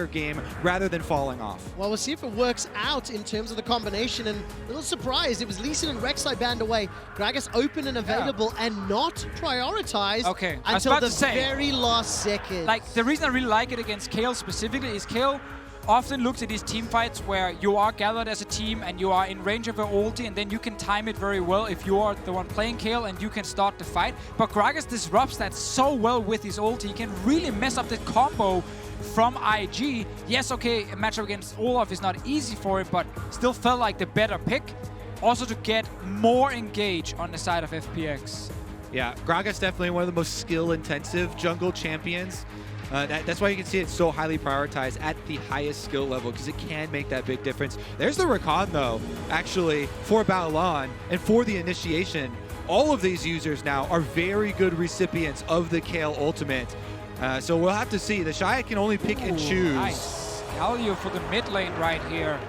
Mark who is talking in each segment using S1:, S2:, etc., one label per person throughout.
S1: game rather than falling off.
S2: Well, we'll see if it works out in terms of the combination, and a little surprised, it was Lee Sin and Rek'Sai banned away, Gragas open and available and not prioritized until the very last second.
S3: Like, the reason I really like it against Kayle specifically is Kayle often looks at these team fights where you are gathered as a team and you are in range of an ulti, and then you can time it very well if you are the one playing Kayle and you can start the fight. But Gragas disrupts that so well with his ulti. He can really mess up the combo from IG. Yes, okay, a matchup against Olaf is not easy for him, but still felt like the better pick. Also to get more engaged on the side of FPX.
S1: Yeah, Gragas definitely one of the most skill-intensive jungle champions. That's why you can see it so highly prioritized at the highest skill level, because it can make that big difference. There's the Rakan, though, actually, for Baolan and for the initiation. All of these users now are very good recipients of the Kayle ultimate. So we'll have to see. TheShy can only pick and choose.
S3: Nice. Galio for the mid lane right here.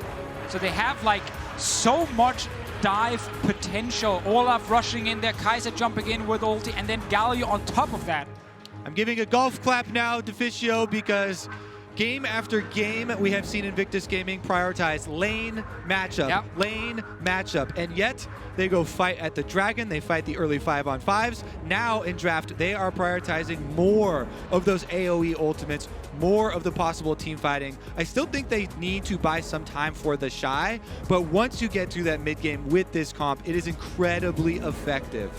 S3: So they have like so much dive potential. Olaf rushing in there, Kaisa jumping in with ulti, and then Galio on top of that.
S1: I'm giving a golf clap now, Deficio, because game after game we have seen Invictus Gaming prioritize lane matchup, lane matchup, and yet they go fight at the Dragon, they fight the early 5-on-5s. Now in draft, they are prioritizing more of those AoE ultimates, more of the possible team fighting. I still think they need to buy some time for TheShy, but once you get to that mid game with this comp, it is incredibly effective.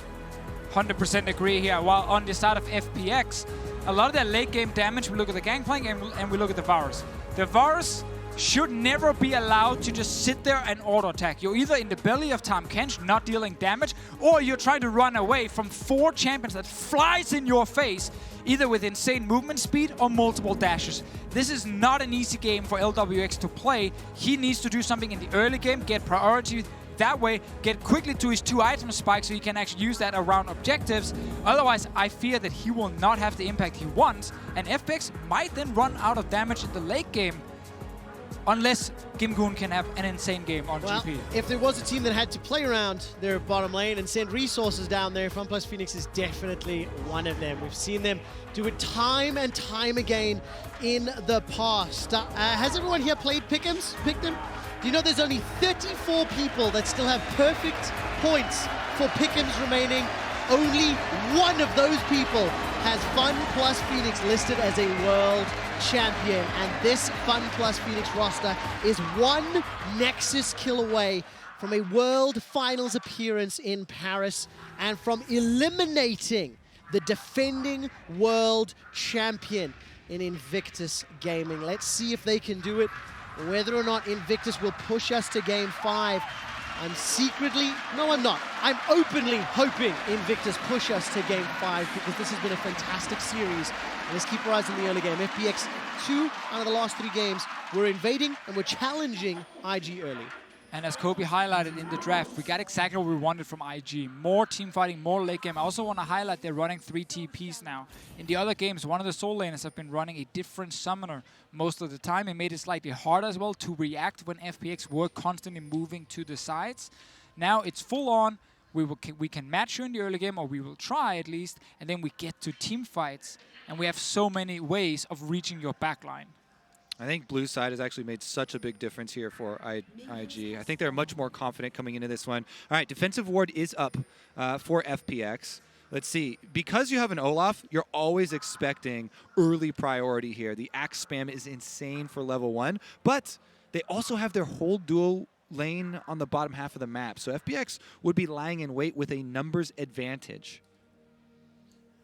S3: 100% agree here. While on the side of FPX, a lot of their late game damage, we look at the Gangplank and we look at the Varus. The Varus should never be allowed to just sit there and auto-attack. You're either in the belly of Tahm Kench, not dealing damage, or you're trying to run away from 4 champions that flies in your face, either with insane movement speed or multiple dashes. This is not an easy game for Lwx to play. He needs to do something in the early game, get priority, that way, get quickly to his 2 item spikes so he can actually use that around objectives. Otherwise, I fear that he will not have the impact he wants, and FPX might then run out of damage in the late game, unless Gimgoon can have an insane game on GP.
S2: If there was a team that had to play around their bottom lane and send resources down there, FunPlus Phoenix is definitely one of them. We've seen them do it time and time again in the past. Has everyone here played Pick'ems? Picked them? Do you know there's only 34 people that still have perfect points for Pick'ems remaining? Only one of those people has FunPlus Phoenix listed as a world champion. And this FunPlus Phoenix roster is one Nexus kill away from a World Finals appearance in Paris and from eliminating the defending world champion in Invictus Gaming. Let's see if they can do it. Whether or not Invictus will push us to Game 5, I'm secretly, no I'm not, I'm openly hoping Invictus push us to Game 5 because this has been a fantastic series. And let's keep our eyes on the early game. FPX, 2 out of the last 3 games, we're invading and we're challenging IG early.
S3: And as Kobe highlighted in the draft, we got exactly what we wanted from IG. More team fighting, more late game. I also want to highlight they're running 3 TPs now. In the other games, one of the soul laners have been running a different summoner most of the time. It made it slightly harder as well to react when FPX were constantly moving to the sides. Now it's full on. We can match you in the early game, or we will try at least, and then we get to team fights. And we have so many ways of reaching your backline.
S1: I think blue side has actually made such a big difference here for IG. I think they're much more confident coming into this one. All right, defensive ward is up for FPX. Let's see. Because you have an Olaf, you're always expecting early priority here. The axe spam is insane for level 1, but they also have their whole dual lane on the bottom half of the map. So FPX would be lying in wait with a numbers advantage.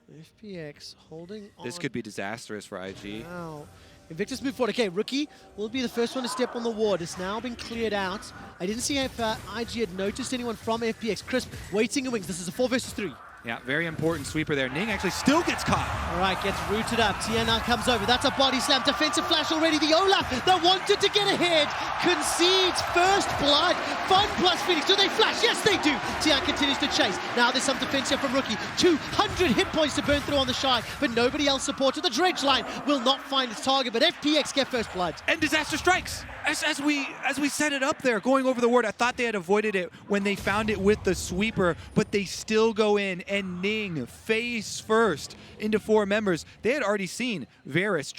S2: FPX holding on.
S1: This could be disastrous for IG.
S2: Wow. Invictus move forward. Okay, Rookie will be the first one to step on the ward. It's now been cleared out. I didn't see if IG had noticed anyone from FPX. Crisp waiting in wings. This is a 4 versus 3.
S1: Yeah, very important sweeper there. Ning actually still gets caught.
S2: All right, gets rooted up. Tian now comes over. That's a body slam. Defensive flash already. The Olaf that wanted to get ahead concedes first blood. FunPlus Phoenix. Do they flash? Yes, they do. Tian continues to chase. Now there's some defense here from Rookie. 200 hit points to burn through on TheShy, but nobody else supported. The dredge line will not find its target, but FPX get first blood.
S1: And disaster strikes. As we set it up there, going over the ward, I thought they had avoided it when they found it with the sweeper, but they still go in and Ning face first into 4 members. They had already seen Varus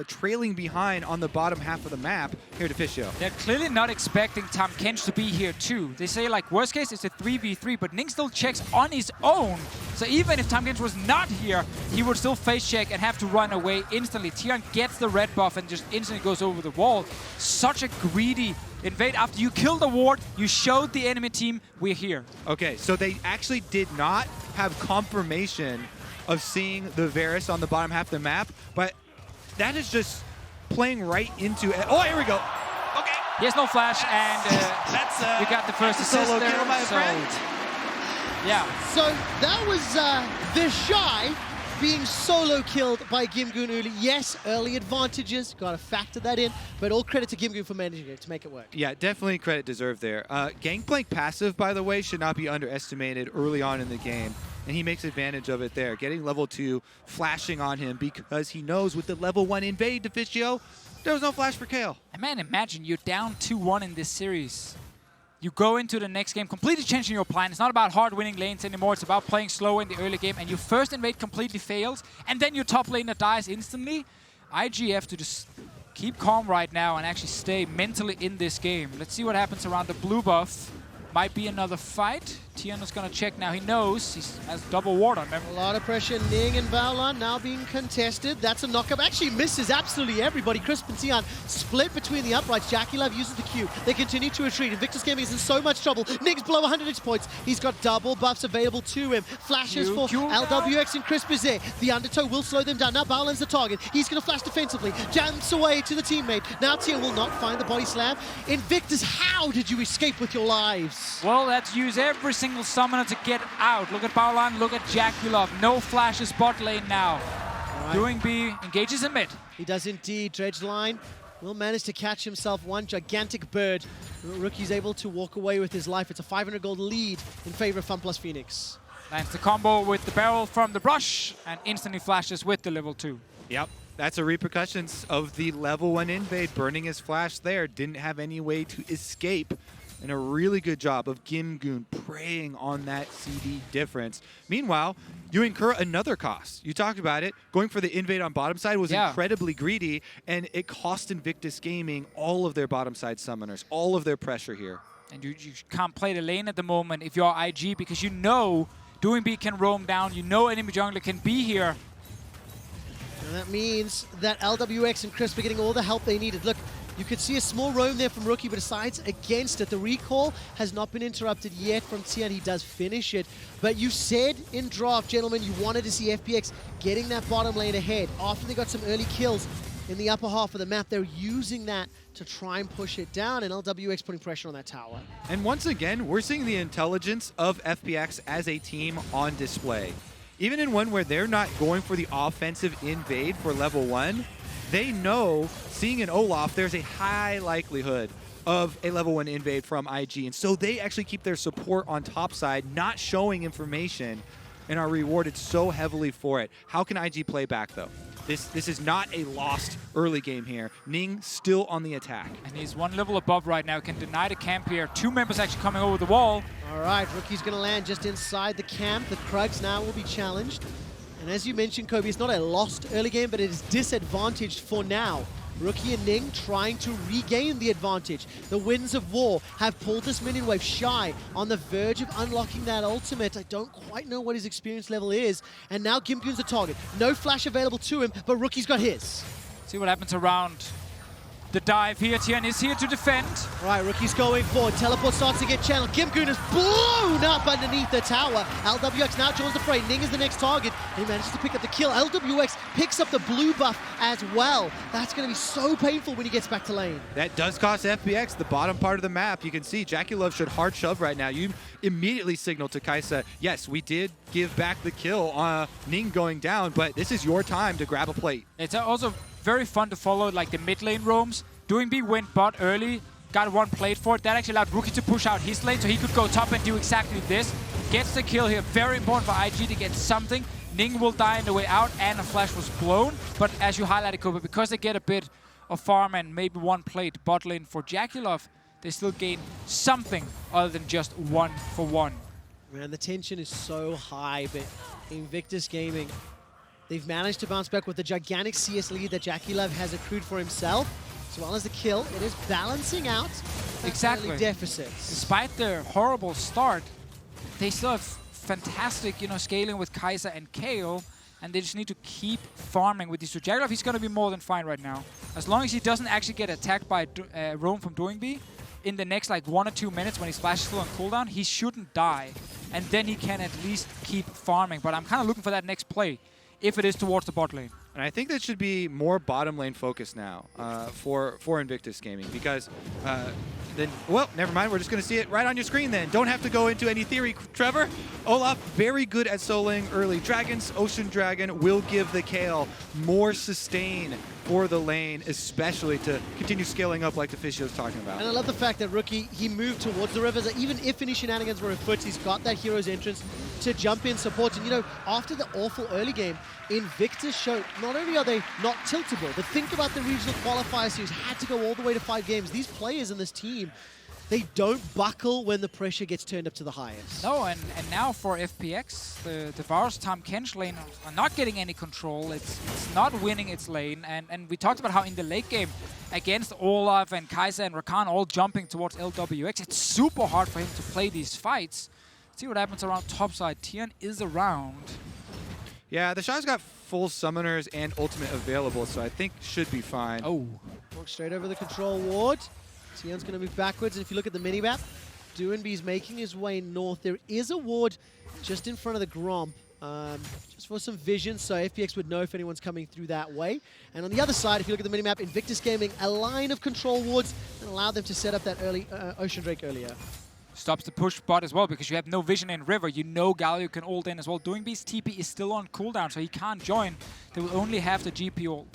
S1: trailing behind on the bottom half of the map here to Deficio.
S3: They're clearly not expecting Tahm Kench to be here too. They say like worst case it's a 3v3, but Ning still checks on his own. So even if Tahm Kench was not here, he would still face check and have to run away instantly. Tian gets the red buff and just instantly goes over the wall. Such a greedy invade. After you kill the ward, you showed the enemy team we're here.
S1: Okay, so they actually did not have confirmation of seeing the Varus on the bottom half of the map, but that is just playing right into it. Oh, here we go. Okay.
S3: He has no flash, and we got the first assist
S1: solo
S3: there.
S1: kill, my friend.
S3: Yeah.
S2: So that was TheShy being solo killed by Gimgoon early. Yes, early advantages, got to factor that in, but all credit to Gimgoon for managing it to make it work.
S1: Yeah, definitely credit deserved there. Gangplank passive, by the way, should not be underestimated early on in the game, and he makes advantage of it there. Getting level 2, flashing on him because he knows with the level 1 invade Deficio, there was no flash for Kayle.
S3: And man, imagine you're down 2-1 in this series. You go into the next game completely changing your plan. It's not about hard winning lanes anymore. It's about playing slow in the early game. And your first invade completely fails. And then your top laner dies instantly. IG have to just keep calm right now and actually stay mentally in this game. Let's see what happens around the blue buff. Might be another fight. Tian is going to check now. He knows he has double ward on him.
S2: A lot of pressure. Ning and Baolan now being contested. That's a knockup. Actually misses absolutely everybody. Crisp and Tian split between the uprights. JackeyLove uses the Q. They continue to retreat. Invictus Gaming is in so much trouble. Ning's below 100 hits points. He's got double buffs available to him. Flashes for Lwx and Crisp is there. The undertow will slow them down. Now Baolan's the target. He's going to flash defensively. Jumps away to the teammate. Now Tian will not find the body slam. Invictus, how did you escape with your lives?
S3: Well, let's use every single summoner to get out. Look at Baolan, look at JackeyLove. No flashes bot lane now. Right. Doinb engages in mid.
S2: He does indeed. Dredge line will manage to catch himself one gigantic bird. Rookie's able to walk away with his life. It's a 500 gold lead in favor of FunPlus Phoenix.
S3: Lands the combo with the barrel from the brush and instantly flashes with the level 2.
S1: Yep. That's the repercussions of the level 1 invade. Burning his flash there. Didn't have any way to escape. And a really good job of Gimgoon preying on that CD difference. Meanwhile, you incur another cost. You talked about it. Going for the invade on bottom side was incredibly greedy, and it cost Invictus Gaming all of their bottom side summoners, all of their pressure here.
S3: And you can't play the lane at the moment if you're IG, because you know Doinb can roam down, you know enemy jungler can be here.
S2: And that means that Lwx and Crisp are getting all the help they needed. Look, you could see a small roam there from Rookie, but decides against it. The recall has not been interrupted yet from Tian. He does finish it. But you said in draft, gentlemen, you wanted to see FPX getting that bottom lane ahead. After they got some early kills in the upper half of the map, they're using that to try and push it down, and Lwx putting pressure on that tower.
S1: And once again, we're seeing the intelligence of FPX as a team on display. Even in one where they're not going for the offensive invade for level 1, they know, seeing an Olaf, there's a high likelihood of a level 1 invade from IG. And so they actually keep their support on top side, not showing information, and are rewarded so heavily for it. How can IG play back, though? This is not a lost early game here. Ning still on the attack.
S3: And he's one level above right now, can deny the camp here. 2 members actually coming over the wall.
S2: All right, Rookie's going to land just inside the camp. The Krugs now will be challenged. And as you mentioned, Kobe, it's not a lost early game, but it is disadvantaged for now. Rookie and Ning trying to regain the advantage. The Winds of War have pulled this minion wave. Shy on the verge of unlocking that ultimate. I don't quite know what his experience level is. And now Gimgoon's the target. No flash available to him, but Rookie's got his.
S3: See what happens around the dive here. Tian is here to defend.
S2: Right, Rookie's going forward. Teleport starts to get channeled. Gimgoon is blown up underneath the tower. Lwx now joins the fray. Ning is the next target. He manages to pick up the kill. Lwx picks up the blue buff as well. That's going to be so painful when he gets back to lane.
S1: That does cost FPX the bottom part of the map. You can see JackeyLove should hard shove right now. You immediately signal to Kaisa, yes, we did give back the kill on Ning going down, but this is your time to grab a plate.
S3: It's also very fun to follow like the mid lane roams. Doinb went bot early, got one plate for it. That actually allowed Rookie to push out his lane so he could go top and do exactly this. Gets the kill here. Very important for IG to get something. Ning will die on the way out, and a flash was blown. But as you highlighted, Kobe, because they get a bit of farm and maybe one plate bot lane for JackeyLove, they still gain something other than just 1 for 1.
S2: Man, the tension is so high, but Invictus Gaming, they've managed to bounce back with the gigantic CS lead that JackeyLove has accrued for himself, as well as the kill. It is balancing out that early deficits.
S3: Despite their horrible start, they still have fantastic, scaling with Kaisa and Kayle, and they just need to keep farming with these two. JackeyLove, he's going to be more than fine right now. As long as he doesn't actually get attacked by Roam from Doinb in the next 1 or 2 minutes when he splashes through on cooldown, he shouldn't die. And then he can at least keep farming. But I'm kind of looking for that next play, if it is towards the bot lane.
S1: And I think that should be more bottom lane focus now for Invictus Gaming, because well, never mind. We're just going to see it right on your screen then. Don't have to go into any theory, Trevor. Olaf, very good at soloing early dragons. Ocean Dragon will give the Kayle more sustain for the lane, especially to continue scaling up like Deficio was talking about.
S2: And I love the fact that Rookie, he moved towards the river. Even if any shenanigans were afoot, he's got that hero's entrance to jump in support. And after the awful early game, Invictus showed not only are they not tiltable, but think about the regional qualifier series, had to go all the way to 5 games. These players in this team, they don't buckle when the pressure gets turned up to the highest.
S3: No, and now for FPX, the Varus Tahm Kench lane are not getting any control. It's not winning its lane. And we talked about how in the late game, against Olaf and Kaisa and Rakan all jumping towards Lwx, it's super hard for him to play these fights. See what happens around topside. Tian is around.
S1: Yeah, TheShy's got full summoners and ultimate available, so I think should be fine.
S3: Oh.
S2: Walk straight over the control ward. Tian's going to move backwards, and if you look at the minimap, Doinb's making his way north. There is a ward just in front of the Gromp, just for some vision, so FPX would know if anyone's coming through that way. And on the other side, if you look at the minimap, Invictus Gaming, a line of control wards that allowed them to set up that early Ocean Drake earlier.
S3: Stops the push bot as well, because you have no vision in river. Galio can ult in as well. Doinb's TP is still on cooldown, so he can't join. They will only have the GP ult.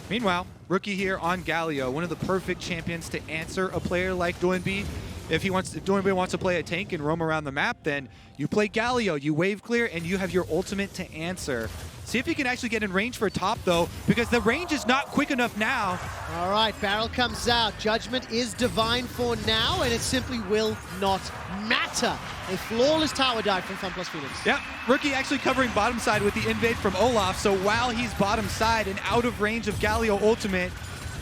S1: Meanwhile, Rookie here on Galio, one of the perfect champions to answer a player like Doinb. If Doinb wants to play a tank and roam around the map, then you play Galio, you wave clear, and you have your ultimate to answer. See if you can actually get in range for top, though, because the range is not quick enough now.
S2: All right, barrel comes out. Judgment is divine for now, and it simply will not matter. A flawless tower dive from FunPlus Phoenix.
S1: Yeah, Rookie actually covering bottom side with the invade from Olaf, so while he's bottom side and out of range of Galio ultimate,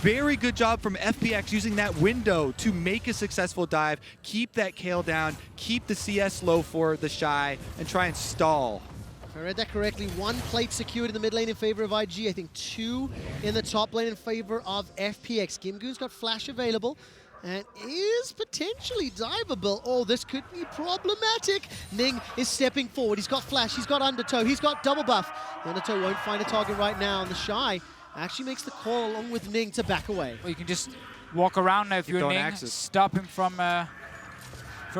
S1: very good job from FPX using that window to make a successful dive, keep that Kayle down, keep the CS low for TheShy, and try and stall.
S2: If I read that correctly, 1 plate secured in the mid lane in favor of IG. I think 2 in the top lane in favor of FPX. Gimgoon's got flash available and is potentially diveable. Oh, this could be problematic. Ning is stepping forward. He's got flash, he's got undertow, he's got double buff. The undertow won't find a target right now, and TheShy actually makes the call along with Ning to back away.
S3: Well, you can just walk around now if you're Ning, stop him from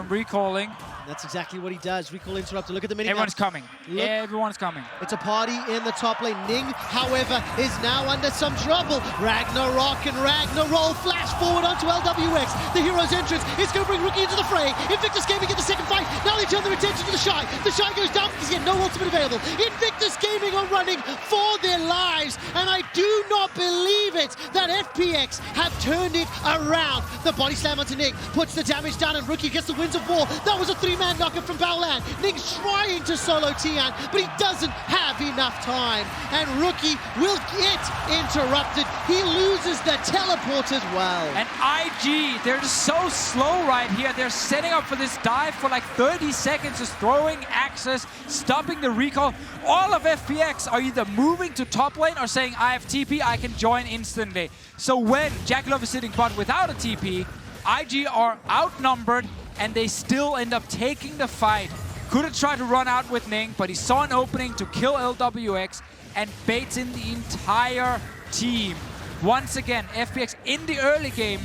S3: recalling.
S2: That's exactly what he does. Recall interrupted. Look at the minimap.
S3: Everyone's coming. Everyone's coming.
S2: It's a party in the top lane. Ning, however, is now under some trouble. Ragnarok and Ragnaroll flash forward onto Lwx. The hero's entrance is going to bring Rookie into the fray. Invictus Gaming get the second fight. Now they turn their attention to TheShy. TheShy goes down because he had no ultimate available. Invictus Gaming are running for their lives, and I do not believe it that FPX have turned it around. The body slam onto Ning puts the damage down, and Rookie gets the Winds of War. That was a 3-man knocker from Baolan. Ning's trying to solo Tian, but he doesn't have enough time. And Rookie will get interrupted. He loses the teleport as well.
S3: And IG, they're just so slow right here. They're setting up for this dive for like 30 seconds, just throwing access, stopping the recall. All of FPX are either moving to top lane or saying, I have TP, I can join instantly. So when JackeyLove is sitting bot without a TP, IG are outnumbered, and they still end up taking the fight. Could have tried to run out with Ning, but he saw an opening to kill Lwx and baits in the entire team. Once again, FPX in the early game,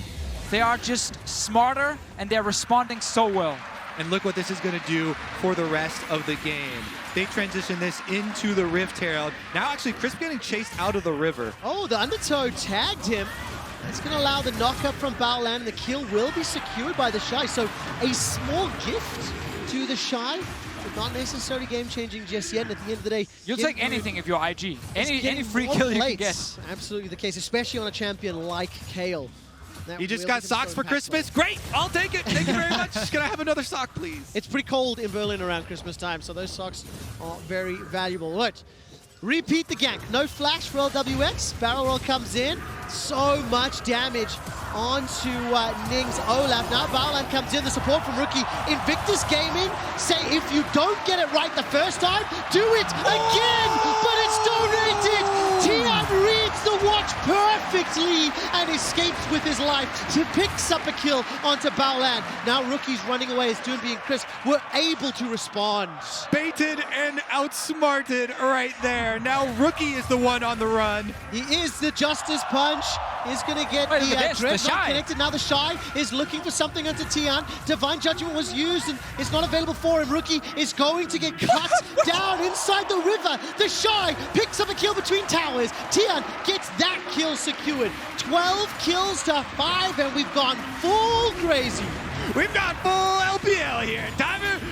S3: they are just smarter and they're responding so well.
S1: And look what this is going to do for the rest of the game. They transition this into the Rift Herald. Now actually, Crisp getting chased out of the river.
S2: Oh, the undertow tagged him. That's going to allow the knockup from Baolan. The kill will be secured by TheShy. So a small gift to TheShy, but not necessarily game-changing just yet. And at the end of the day,
S3: you'll take anything if you're IG. Any free kill you can get.
S2: Absolutely the case, especially on a champion like Kayle.
S1: You just got socks for Christmas? Great! I'll take it! Thank you very much! Can I have another sock, please?
S2: It's pretty cold in Berlin around Christmas time, so those socks are very valuable. Right. Repeat the gank. No flash for Lwx. Barrel roll comes in. So much damage onto Ning's Olaf. Now Baolan comes in, the support from rookie Invictus Gaming. Say if you don't get it right the first time, do it again! But it's donated! Tian reads the watch perfectly and escapes with his life to picks up a kill onto Baolan. Now rookie's running away as Doinb and Chris were able to respond.
S1: Baited and outsmarted right there. Now rookie is the one on the run.
S2: He is the Justice Punch. He's going to get the Dread not connected. Now TheShy is looking for something onto Tian. Divine Judgment was used and it's not available for him. Rookie is going to get cut down inside the river. TheShy picks up a kill between towers. Tian gets that kill secured. 12 kills to 5 and we've gone full crazy.
S1: We've got full LPL here.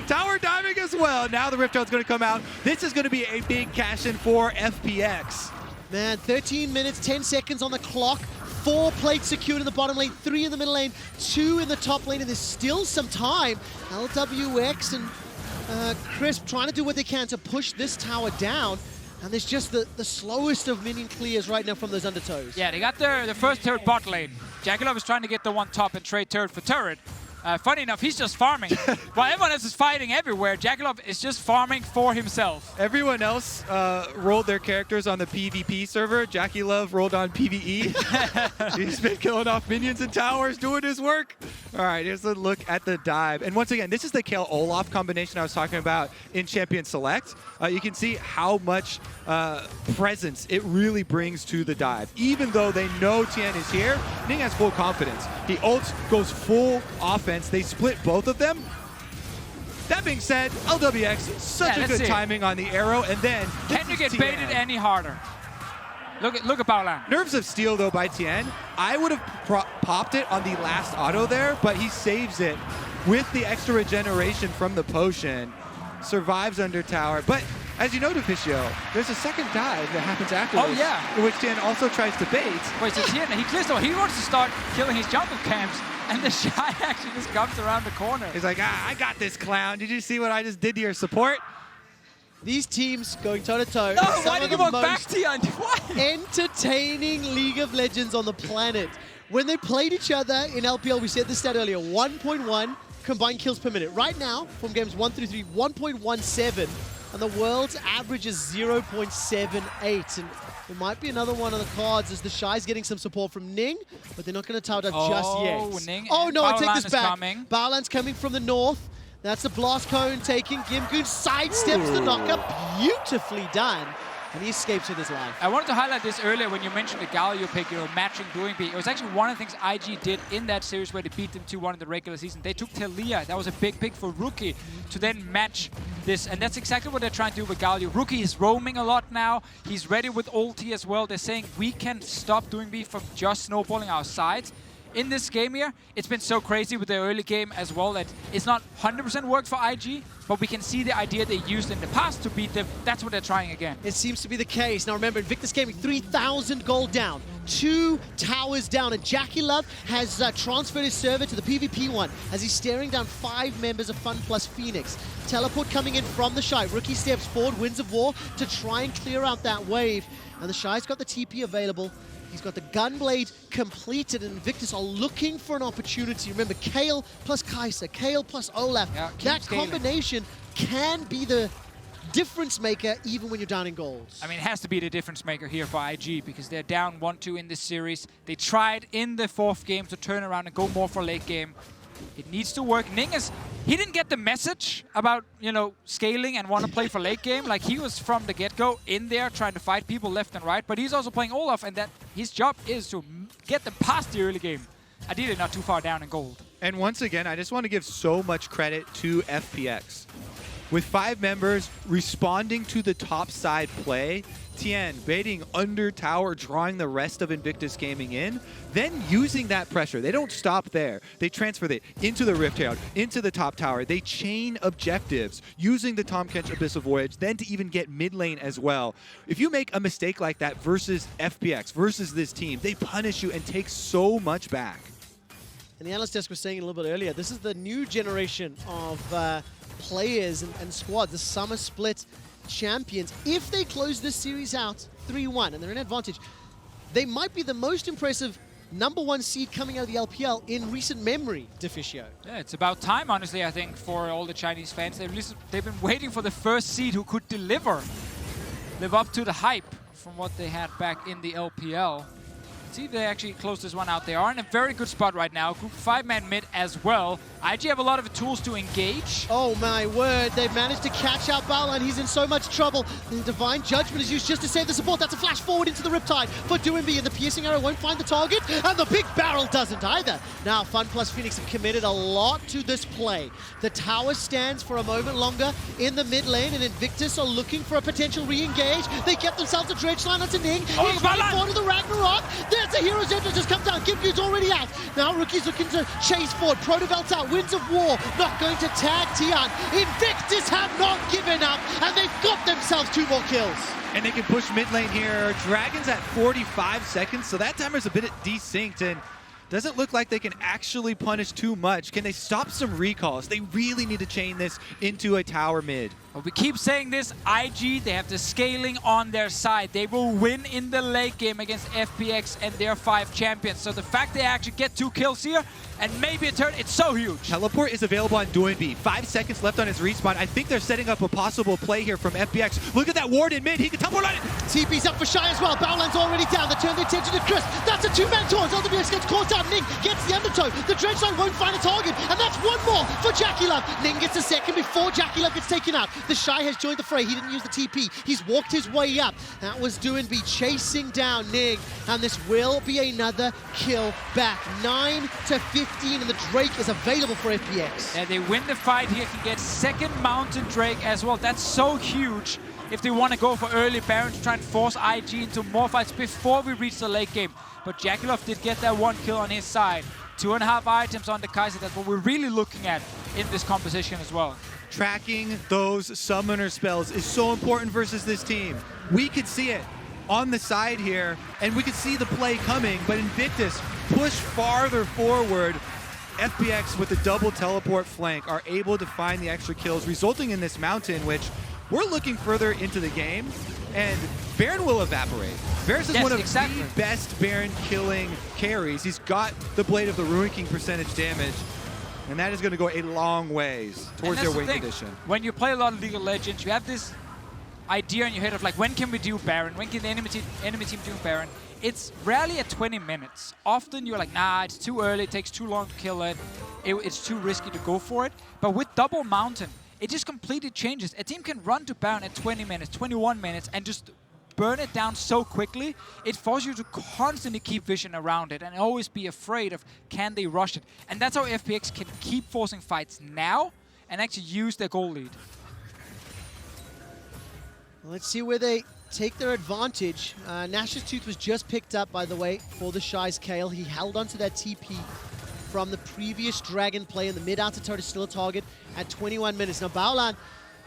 S1: Tower diving as well. Now the Rift Toad's going to come out. This is going to be a big cash-in for FPX.
S2: Man, 13 minutes, 10 seconds on the clock. 4 plates secured in the bottom lane, 3 in the middle lane, 2 in the top lane, and there's still some time. Lwx and Crisp trying to do what they can to push this tower down. And there's just the slowest of minion clears right now from those undertows.
S3: Yeah, they got the first turret bot lane. JackeyLove is trying to get the one top and trade turret for turret. Funny enough, he's just farming. While everyone else is fighting everywhere, JackeyLove is just farming for himself.
S1: Everyone else rolled their characters on the PvP server. JackeyLove rolled on PvE. He's been killing off minions and towers, doing his work. All right, here's a look at the dive. And once again, this is the Kayle Olaf combination I was talking about in Champion Select. You can see how much presence it really brings to the dive. Even though they know Tian is here, Ning has full confidence. He ults, goes full offense. They split both of them. That being said, Lwx, such a good timing on the arrow, and then
S3: can you get
S1: Tian.
S3: baited any harder? Look at Baolan.
S1: Nerves of Steel though by Tian. I would have popped it on the last auto there, but he saves it with the extra regeneration from the potion. Survives under tower, but as you know, Deficio, there's a second dive that happens afterwards.
S3: Oh yeah.
S1: In which Tian also tries to bait.
S3: Wait, so Tian, he clears though. He wants to start killing his jungle camps. And TheShy actually just comes around the corner.
S1: He's like, I got this, clown. Did you see what I just did to your support?
S2: These teams going toe-to-toe.
S3: No, why did you walk back, Tian? What?
S2: Entertaining League of Legends on the planet. When they played each other in LPL, we said this stat earlier, 1.1 combined kills per minute. Right now, from games 1 through 3, 1.17. And the world's average is 0.78. And there might be another one on the cards as TheShy's getting some support from Ning, but they're not going to tower dive just yet.
S3: Ning
S2: oh no, I take this back.
S3: Coming.
S2: Baolan's coming from the north. That's the blast cone taking. Gimgoon sidesteps the knocker. Beautifully done. And he escapes with his life.
S3: I wanted to highlight this earlier when you mentioned the Galio pick, matching Doinb. It was actually one of the things IG did in that series where they beat them 2-1 in the regular season. They took Talia. That was a big pick for Rookie to then match this. And that's exactly what they're trying to do with Galio. Rookie is roaming a lot now. He's ready with ulti as well. They're saying we can stop Doinb from just snowballing our sides. In this game here, it's been so crazy with the early game as well that it's not 100% worked for IG, but we can see the idea they used in the past to beat them. That's what they're trying again.
S2: It seems to be the case. Now remember, Invictus Gaming, 3,000 gold down, 2 towers down, and JackeyLove has transferred his server to the PvP one as he's staring down 5 members of FunPlus Phoenix. Teleport coming in from TheShy. Rookie steps forward, Winds of War to try and clear out that wave. And TheShy's got the TP available. He's got the Gunblade completed, and Invictus are looking for an opportunity. Remember, Kayle plus Kaisa, Kayle plus Olaf.
S3: Yeah,
S2: that combination can be the difference maker even when you're down in golds.
S3: I mean, it has to be the difference maker here for IG because they're down 1-2 in this series. They tried in the 4th game to turn around and go more for late game. It needs to work. Ning he didn't get the message about, scaling and want to play for late game. Like, he was from the get-go in there trying to fight people left and right, but he's also playing Olaf, and that his job is to get them past the early game. Ideally not too far down in gold.
S1: And once again, I just want to give so much credit to FPX. With 5 members responding to the top side play, Tian baiting under tower, drawing the rest of Invictus Gaming in, then using that pressure. They don't stop there. They transfer it into the Rift Herald, into the top tower. They chain objectives using the Tahm Kench Abyssal Voyage, then to even get mid lane as well. If you make a mistake like that versus FPX, versus this team, they punish you and take so much back.
S2: And the analyst desk was saying a little bit earlier, this is the new generation of players and squads, the summer split champions. If they close this series out 3-1 and they're in advantage, they might be the most impressive #1 seed coming out of the LPL in recent memory, Deficio.
S3: Yeah, it's about time, honestly, I think, for all the Chinese fans. They've been waiting for the first seed who could live up to the hype from what they had back in the LPL. See if they actually close this one out. They are in a very good spot right now. Group 5-man mid as well. IG have a lot of tools to engage.
S2: Oh my word, they've managed to catch out Baolan. He's in so much trouble. The Divine Judgment is used just to save the support. That's a flash forward into the Riptide for Doinb, and the piercing arrow won't find the target, and the big barrel doesn't either. Now, FunPlus Phoenix have committed a lot to this play. The tower stands for a moment longer in the mid lane, and Invictus are looking for a potential re-engage. They get themselves a dredge line onto Ning.
S3: Oh,
S2: he's running forward to the Ragnarok. There's a hero's entrance just come down. Gimgoon's already out. Now Rookie's looking to chase forward. Protovelt's out. Winds of War not going to tag Tian. Invictus have not given up, and they've got themselves 2 more kills.
S1: And they can push mid lane here. Dragon's at 45 seconds, so that timer's a bit desynced, and doesn't look like they can actually punish too much. Can they stop some recalls? They really need to chain this into a tower mid.
S3: Well, we keep saying this, IG, they have the scaling on their side. They will win in the late game against FPX and their 5 champions. So the fact they actually get 2 kills here and maybe a turn, it's so huge.
S1: Teleport is available on Doinb. 5 seconds left on his respawn. I think they're setting up a possible play here from FPX. Look at that ward in mid. He can teleport on it.
S2: TP's up for Shy as well. Baolan's already down. They turn their attention to Chris. That's a 2-man towards. LWX gets caught out. Ning gets the undertow. The dredge line won't find a target. And that's 1 more for JackeyLove. Ning gets a second before JackeyLove gets taken out. TheShy has joined the fray. He didn't use the TP. He's walked his way up. That was Doinb chasing down Ning. And this will be another kill back. 9 to 15, and the Drake is available for FPX.
S3: Yeah, they win the fight here. Can get second Mountain Drake as well. That's so huge if they want to go for early Baron to try and force IG into more fights before we reach the late game. But JackeyLove did get that 1 kill on his side. 2.5 items on the Kaisa. That's what we're really looking at in this composition as well.
S1: Tracking those summoner spells is so important versus this team. We could see it on the side here, and we could see the play coming, but Invictus push farther forward. FPX with the double teleport flank are able to find the extra kills, resulting in this mountain, which we're looking further into the game, and Baron will evaporate. Varus is one of the best Baron killing carries. He's got the Blade of the Ruin King percentage damage, and that is going to go a long ways towards their win condition.
S3: When you play a lot of League of Legends, you have this idea in your head of like, when can we do Baron? When can the enemy team do Baron? It's rarely at 20 minutes. Often you're like, nah, it's too early, it takes too long to kill it, it's too risky to go for it. But with Double Mountain, it just completely changes. A team can run to Baron at 20 minutes, 21 minutes, and just burn it down so quickly. It forces you to constantly keep vision around it and always be afraid of, can they rush it? And that's how FPX can keep forcing fights now and actually use their goal lead.
S2: Let's see where they take their advantage. Nash's Tooth was just picked up, by the way, for TheShy's Kayle. He held onto that TP from the previous Dragon play, and the mid-outer turret is still a target at 21 minutes. Now, Baolan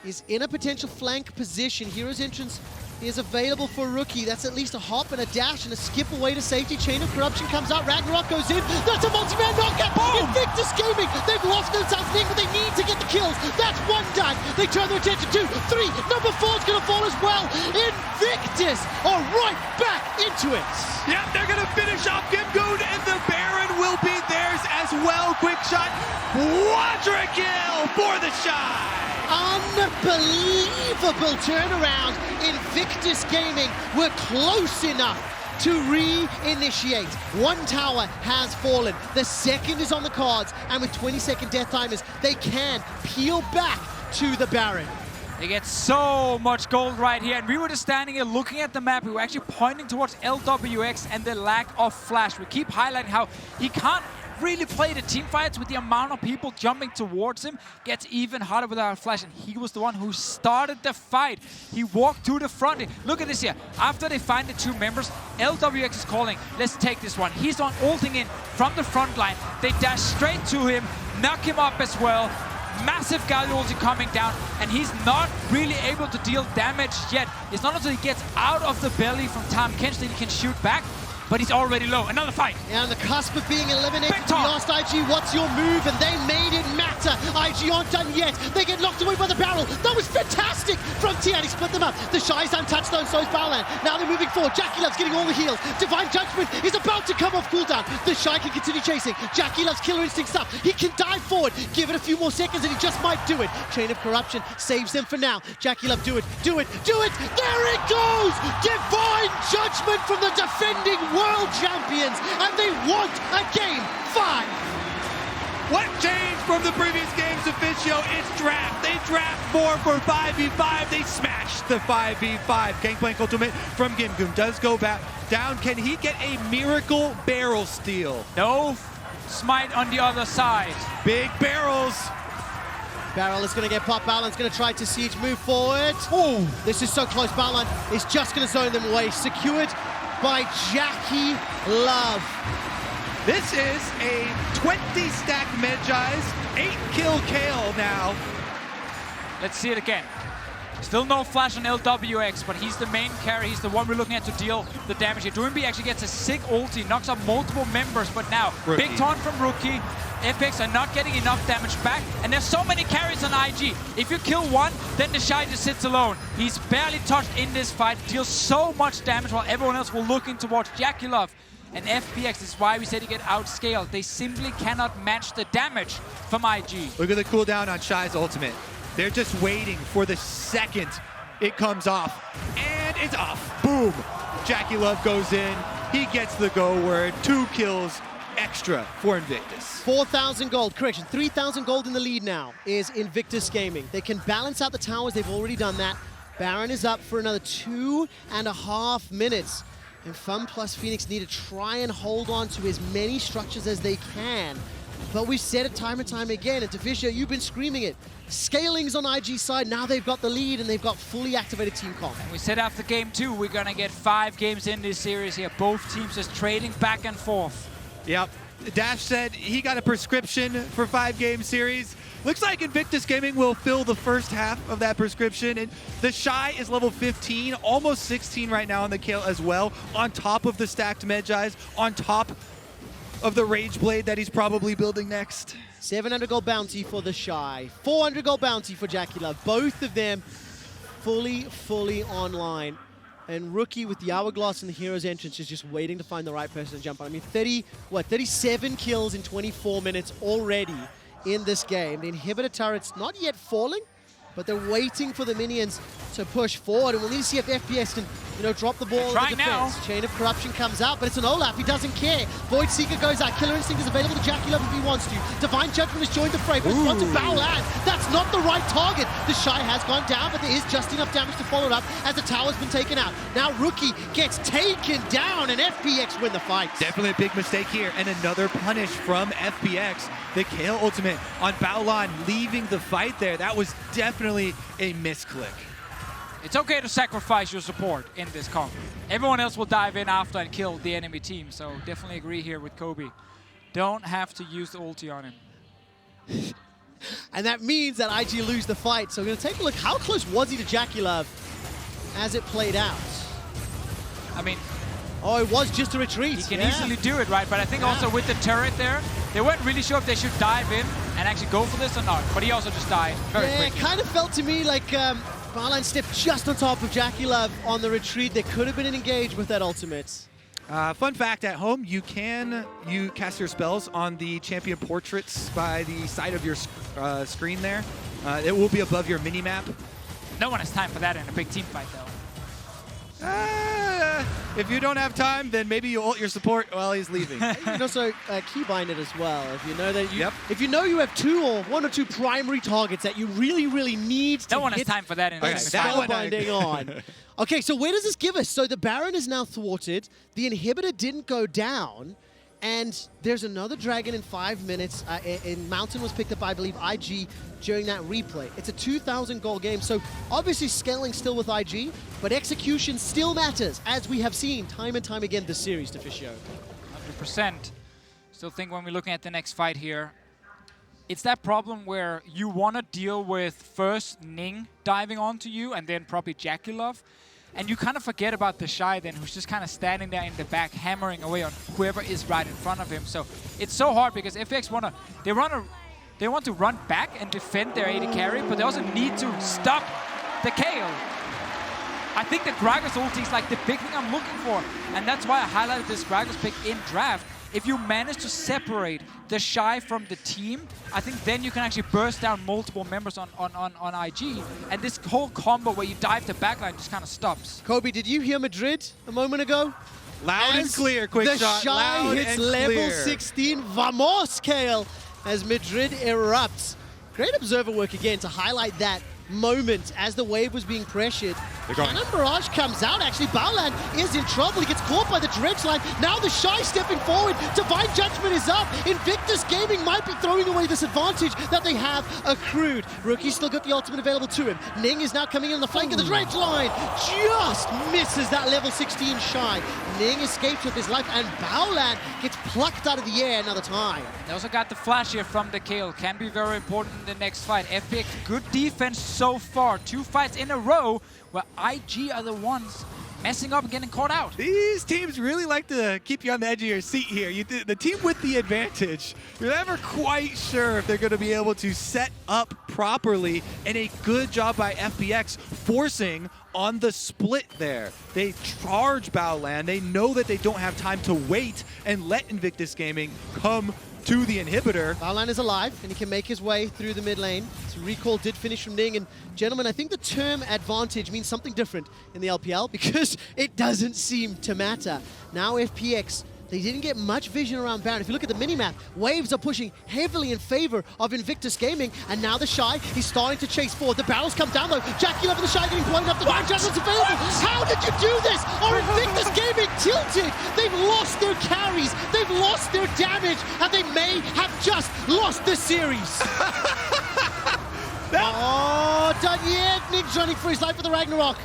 S2: is in a potential flank position. Hero's entrance is available for Rookie. That's at least a hop and a dash and a skip away to safety. Chain of Corruption comes out. Ragnarok goes in. That's a multi-man knockout. Invictus Gaming. They've lost themselves, Ning, but they need to get the kills. That's 1 done. They turn their attention to 3. Number 4's going to fall as well. Invictus are right back into it.
S1: Yep, they're going to finish off Gimgoon, and the Baron will be theirs as well. QuickShot, quadra kill for TheShy.
S2: Unbelievable turnaround. Invictus Gaming were close enough to re-initiate. 1 tower has fallen. The second is on the cards, and with 20-second death timers, they can peel back to the Baron.
S3: They get so much gold right here, and we were just standing here looking at the map. We were actually pointing towards Lwx and the lack of flash. We keep highlighting how he can't really play the team fights with the amount of people jumping towards him. Gets even harder without flash, and he was the one who started the fight. He walked to the front. Look at this here. After they find the 2 members, Lwx is calling, let's take this one. He's on ulting in from the front line. They dash straight to him, knock him up as well. Massive Galio ulti coming down, and he's not really able to deal damage yet. It's not until he gets out of the belly from Tahm Kench that he can shoot back. but he's already low. Another fight.
S2: Yeah, on the cusp of being eliminated.
S3: Big
S2: We
S3: Tahm.
S2: asked IG, what's your move? And they made it matter. IG aren't done yet. They get knocked away by the barrel. That was fantastic from Tian. He split them up. TheShy's untouched though, and so is Baolan. Now they're moving forward. JackeyLove's getting all the heals. Divine Judgment is about to come off cooldown. TheShy can continue chasing. JackeyLove's killer instinct stuff. He can dive forward. Give it a few more seconds and he just might do it. Chain of Corruption saves them for now. JackeyLove, do it, do it, do it. There it goes! Divine Judgment from the defending world champions, and they want a game 5.
S1: What changed from the previous games, Deficio? It's draft. They draft more for 5v5. They smash the 5v5. Gangplank ultimate from Gimgoon does go back down. Can he get a miracle barrel steal?
S3: No smite on the other side.
S1: Big barrels.
S2: Barrel is going to get popped. Baolan's going to try to siege move forward.
S3: Oh,
S2: This is so close. Baolan is just going to zone them away. Secured by JackeyLove.
S1: This is a 20-stack Medjai's, 8-kill Kayle now.
S3: let's see it again. Still no flash on Lwx, but he's the main carry. He's the one we're looking at to deal the damage here. Doinb actually gets a sick ulti, knocks out multiple members, but now
S1: Rookie.
S3: big taunt from Rookie. FPX are not getting enough damage back, and there's so many carries on IG. If you kill one, then TheShy just sits alone. He's barely touched in this fight, deals so much damage while everyone else will looking towards JackeyLove. And FPX, this is why we said he get outscaled. They simply cannot match the damage from IG.
S1: Look at the cooldown on Shy's ultimate. They're just waiting for the second it comes off. And it's off. Boom. JackeyLove goes in. He gets the go word. 2 kills extra for Invictus.
S2: 4,000 gold, correction, 3,000 gold in the lead now is Invictus Gaming. They can balance out the towers, they've already done that. Baron is up for another 2.5 minutes. And FunPlus Phoenix need to try and hold on to as many structures as they can. But we've said it time and time again, and Deficio, you've been screaming it. Scaling's on IG's side, now they've got the lead and they've got fully activated team comp.
S3: We said after game 2, we're gonna get 5 games in this series here. Both teams just trading back and forth.
S1: Yep. Dash said he got a prescription for 5-game series. Looks like Invictus Gaming will fill the first half of that prescription. And TheShy is level 15, almost 16 right now on the Kayle as well, on top of the stacked Medjai's, on top of the Rage Blade that he's probably building next.
S2: 700 gold bounty for TheShy, 400 gold bounty for JackeyLove. Both of them fully online. And Rookie with the Hourglass and the Hero's Entrance is just waiting to find the right person to jump on. I mean, 37 kills in 24 minutes already in this game. The inhibitor turret's not yet falling, but they're waiting for the minions to push forward. And we'll need to see if FPX can, drop the ball in the defense.
S3: Now.
S2: Chain of Corruption comes out, but it's an Olaf. He doesn't care. Void Seeker goes out. Killer Instinct is available to JackeyLove if he wants to. Divine Judgment has joined the fray, but it's gone to Baolan. That's not the right target. TheShy has gone down, but there is just enough damage to follow it up as the tower's been taken out. Now Rookie gets taken down, and FPX win the fight.
S1: Definitely a big mistake here, and another punish from FPX. The Kayle ultimate on Baolan leaving the fight there. That was definitely a misclick.
S3: It's okay to sacrifice your support in this comp. Everyone else will dive in after and kill the enemy team, so definitely agree here with Kobe. Don't have to use the ulti on him.
S2: And that means that IG lose the fight. So we're going to take a look. How close was he to JackeyLove as it played out?
S3: I mean,
S2: Oh, it was just a retreat.
S3: he can easily do it, right? But I think also with the turret there, they weren't really sure if they should dive in and actually go for this or not. But he also just died very
S2: Yeah, it
S3: quickly.
S2: kind of felt to me like Baolan stepped just on top of JackeyLove on the retreat. There could have been an engage with that ultimate.
S1: Fun fact, at home, you cast your spells on the champion portraits by the side of your screen there. It will be above your mini-map.
S3: No one has time for that in a big team fight, though.
S1: If you don't have time, then maybe you ult your support while he's leaving.
S2: You can also keybind it as well. If you know that
S1: Yep.
S2: you have one or two primary targets that you really need to
S3: No one has
S2: hit
S3: time for that in a
S1: Okay,
S3: team
S1: that
S3: fight.
S1: one I-
S2: spellbinding on. Okay, so where does this give us? So the Baron is now thwarted. The inhibitor didn't go down. And there's another dragon in 5 minutes. And Mountain was picked up, I believe, IG during that replay. It's a 2,000 goal game. So obviously scaling still with IG, but execution still matters, as we have seen time and time again this series, Deficio.
S3: 100%. Still think when we're looking at the next fight here, it's that problem where you want to deal with first Ning diving onto you and then probably JackeyLove. And you kind of forget about TheShy then, who's just kind of standing there in the back, hammering away on whoever is right in front of him. So it's so hard because FPX they want to run back and defend their AD carry, but they also need to stop the Kayle. I think the Gragas ulti is like the big thing I'm looking for, and that's why I highlighted this Gragas pick in draft. If you manage to separate TheShy from the team, I think then you can actually burst down multiple members on IG, and this whole combo where you dive the backline just kind of stops.
S2: Kobe, did you hear Madrid a moment ago?
S1: Loud and clear, QuickShot.
S2: TheShy hits level 16. Vamos, Kayle, as Madrid erupts. Great observer work again to highlight that moment as the wave was being pressured. Cannon Barrage comes out. Actually, Baolan is in trouble. He gets caught by the dredge line. Now TheShy stepping forward. Divine Judgment is up. Invictus Gaming might be throwing away this advantage that they have accrued. Rookie's still got the ultimate available to him. Ning is now coming in on the flank of the dredge line. Just misses that level 16 Shy. Ning escapes with his life, and Baolan gets plucked out of the air another time.
S3: They also got the flash here from the Kayle. Can be very important in the next fight. FPX, good defense so far. 2 fights in a row where IG are the ones messing up and getting caught out.
S1: These teams really like to keep you on the edge of your seat here. The team with the advantage, you're never quite sure if they're going to be able to set up properly, and a good job by FPX forcing on the split there. They charge Baolan. They know that they don't have time to wait and let Invictus Gaming come to the inhibitor.
S2: Baolan is alive, and he can make his way through the mid lane. So recall did finish from Ning, and gentlemen, I think the term advantage means something different in the LPL because it doesn't seem to matter. Now FPX, they didn't get much vision around Baron. If you look at the minimap, waves are pushing heavily in favor of Invictus Gaming, and now TheShy, he's starting to chase forward. The barrels come down though. JackeyLove and TheShy getting blown up. The Divine Judgment's available. How did you do this? Are Invictus Gaming tilted? They've lost their carries, they've lost their damage, and they may have just lost the series. Oh, done yet. Ning's running for his life with the Ragnarok.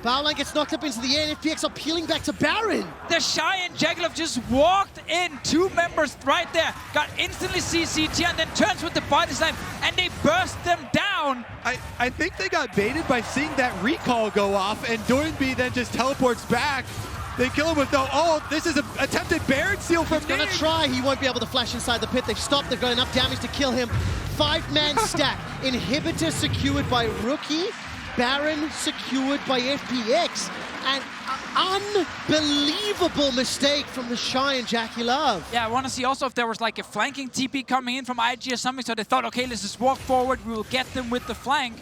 S2: Baolan gets knocked up into the air, and FPX are peeling back to Baron.
S3: TheShy and JackeyLove just walked in, 2 members right there, got instantly CC, Tian then turns with the body slam, and they burst them down.
S1: I think they got baited by seeing that recall go off, and Doinb then just teleports back. They kill him with no, oh, this is an attempted Baron seal from Ning.
S2: He's gonna try, he won't be able to flash inside the pit. They've stopped, they've got enough damage to kill him. 5-man stack, inhibitor secured by Rookie, Baron secured by FPX, and unbelievable mistake from TheShy and JackeyLove.
S3: Yeah, I want to see also if there was like a flanking TP coming in from IG or something, so they thought, okay, let's just walk forward, we will get them with the flank.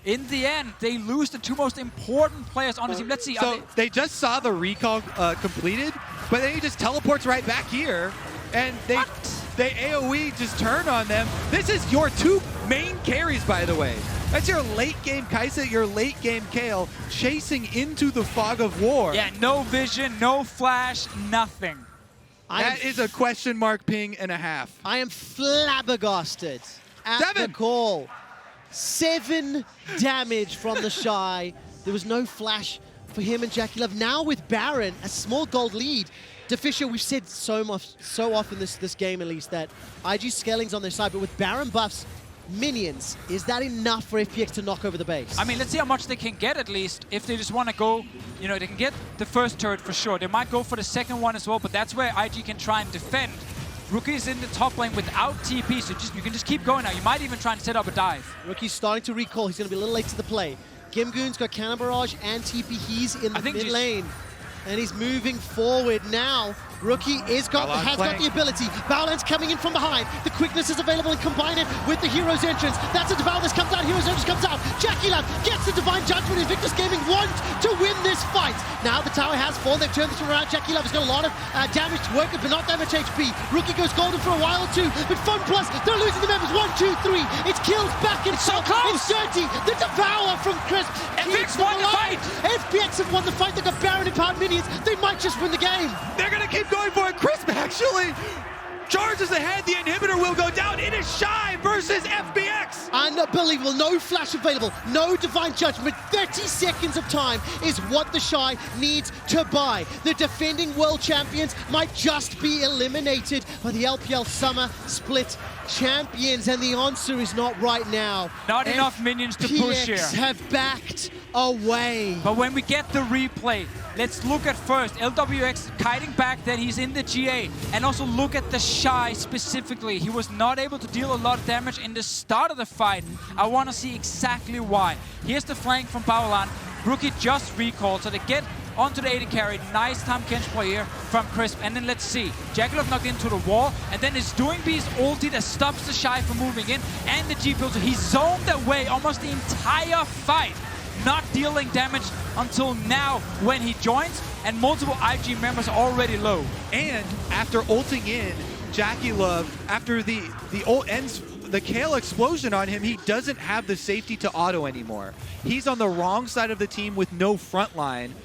S3: In the end, they lose the 2 most important players on the team. Let's see.
S1: So they just saw the recall completed, but then he just teleports right back here, and they AoE just turn on them. This is your 2 main carries, by the way. That's your late game Kaisa, your late game Kayle, chasing into the fog of war.
S3: Yeah, no vision, no flash, nothing.
S1: That is a question mark ping and a half.
S2: I am flabbergasted at the call. 7 damage from TheShy. There was no flash for him and JackeyLove. Now with Baron, a small gold lead. Deficio, we've said so often this game at least that IG scaling's on their side, but with Baron buffs, minions, is that enough for FPX to knock over the base?
S3: I mean, let's see how much they can get at least. If they just want to go, you know, they can get the first turret for sure. They might go for the second one as well, but that's where IG can try and defend. Rookie's in the top lane without TP, so you can just keep going now. You might even try and set up a dive.
S2: Rookie's starting to recall. He's going to be a little late to the play. Gimgoon's got Cannon Barrage and TP. He's in the mid lane. And he's moving forward now. Rookie has got the ability. Baolan's coming in from behind. The quickness is available and combine it with the Hero's Entrance. That's a Devour that comes out. Hero's Entrance comes out. JackeyLove gets the Divine Judgment. Invictus Gaming want to win this fight. Now the tower has fallen. They've turned this around. JackeyLove has got a lot of damage to work with, but not that much HP. Rookie goes golden for a while too. But FunPlus, they're losing the members. 1, 2, 3. It's kills back and
S3: so close.
S2: It's dirty. The Devour from Crisp.
S3: FPX won the fight.
S2: FPX have won the fight. They've got Baron and Power minions. They might just win the game.
S1: They're going to keep going for it. Crisp actually charges ahead. The inhibitor will go down. It is Shy versus FPX.
S2: Unbelievable. No flash available. No Divine Judgment. 30 seconds of time is what TheShy needs to buy. The defending world champions might just be eliminated by the LPL Summer Split champions, and the answer is not right now.
S3: Not enough minions to push here.
S2: FPX have backed away.
S3: But when we get the replay, let's look at first Lwx kiting back that he's in the GA, and also look at TheShy specifically. He was not able to deal a lot of damage in the start of the fight. I want to see exactly why. Here's the flank from Baolan. Rookie just recalled, so they get onto the AD carry. Nice Tahm Kench play here from Crisp. And then let's see. JackeyLove knocked into the wall. And then it's Doinb's ulti that stops TheShy from moving in. And the GP ulti. He zoned away almost the entire fight. Not dealing damage until now when he joins. And multiple IG members are already low.
S1: And after ulting in, JackeyLove, after the ult ends, the Kayle explosion on him, he doesn't have the safety to auto anymore. He's on the wrong side of the team with no front line.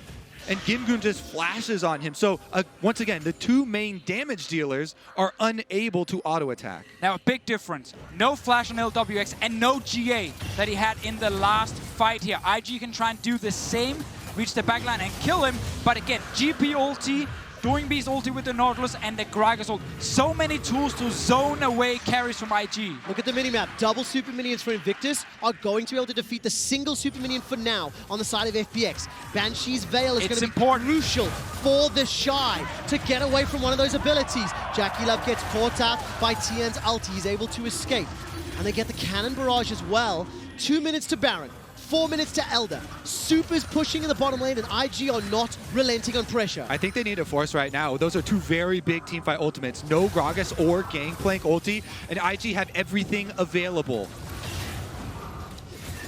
S1: And Gimgoon just flashes on him. So once again, the two main damage dealers are unable to auto attack.
S3: Now a big difference. No flash on Lwx and no GA that he had in the last fight here. IG can try and do the same, reach the backline and kill him. But again, GP ulti, Doinb's ulti with the Nautilus and the Gragas ult. So many tools to zone away carries from IG.
S2: Look at the minimap. Double super minions for Invictus are going to be able to defeat the single super minion for now on the side of FPX. Banshee's Veil is going to be crucial for TheShy to get away from one of those abilities. JackeyLove gets caught out by Tian's ulti. He's able to escape. And they get the cannon barrage as well. 2 minutes to Baron. 4 minutes to Elder. Super's pushing in the bottom lane, and IG are not relenting on pressure.
S1: I think they need a force right now. Those are two very big teamfight ultimates. No Gragas or Gangplank ulti, and IG have everything available.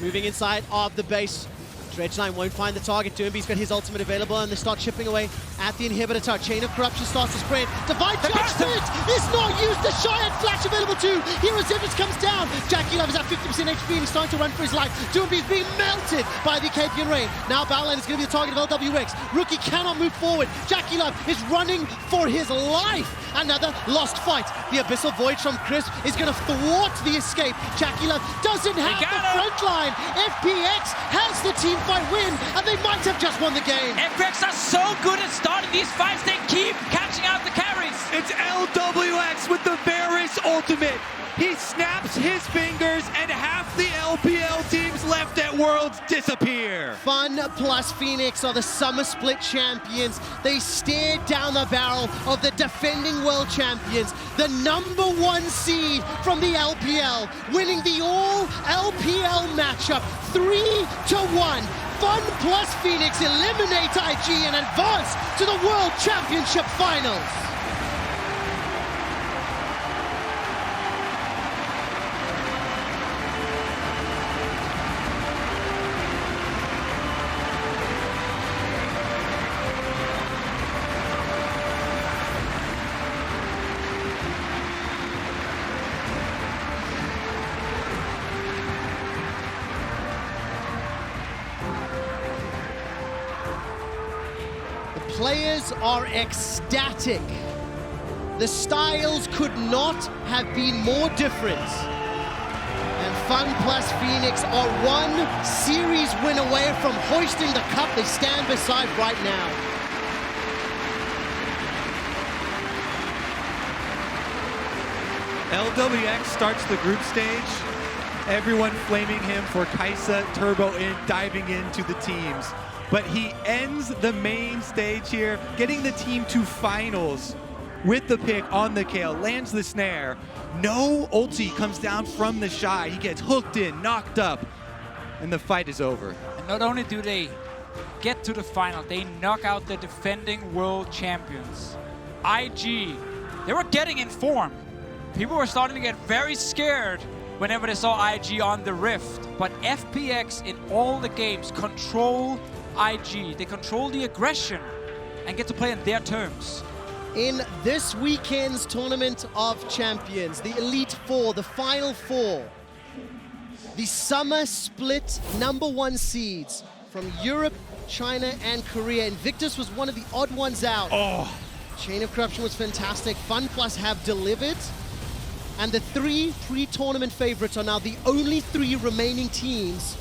S2: Moving inside of the base. Dredge9 won't find the target. Doinb's got his ultimate available, and they start chipping away at the inhibitor tower. Chain of Corruption starts to spread. Divine Judgment is not used. TheShy and Flash available too. Hero's Image comes down. JackeyLove is at 50% HP, and he's starting to run for his life. Doinb is being melted by the Capian Rain. Now Baolan is going to be the target of Lwx. Rookie cannot move forward. JackeyLove is running for his life. Another lost fight. The Abyssal Void from Crisp is going to thwart the escape. JackeyLove doesn't have the front line. FPX has the team fight win, and they might have just won the game.
S3: FPX are so good at starting these fights, they keep catching out the carries.
S1: It's Lwx with the Varus ultimate. He snaps his fingers, and half the LPL teams left at Worlds disappear.
S2: FunPlus Phoenix are the Summer Split champions. They stared down the barrel of the defending world champions, the #1 seed from the LPL, winning the all-LPL matchup 3-1. FunPlus Phoenix eliminate IG and advance to the World Championship Finals. Players are ecstatic. The styles could not have been more different. And FunPlus Phoenix are one series win away from hoisting the cup they stand beside right now.
S1: Lwx starts the group stage. Everyone flaming him for Kaisa, Turbo in, diving into the teams. But he ends the main stage here, getting the team to finals with the pick on the Kayle, lands the snare. No ulti comes down from TheShy. He gets hooked in, knocked up, and the fight is over.
S3: And not only do they get to the final, they knock out the defending world champions. IG, they were getting in form. People were starting to get very scared whenever they saw IG on the Rift. But FPX in all the games control IG. They control the aggression and get to play on their terms.
S2: In this weekend's Tournament of Champions, the Elite Four, the Final Four, the Summer Split #1 seeds from Europe, China, and Korea. Invictus was one of the odd ones out. Chain of Corruption was fantastic. FunPlus have delivered. And the 3 pre-tournament favorites are now the only 3 remaining teams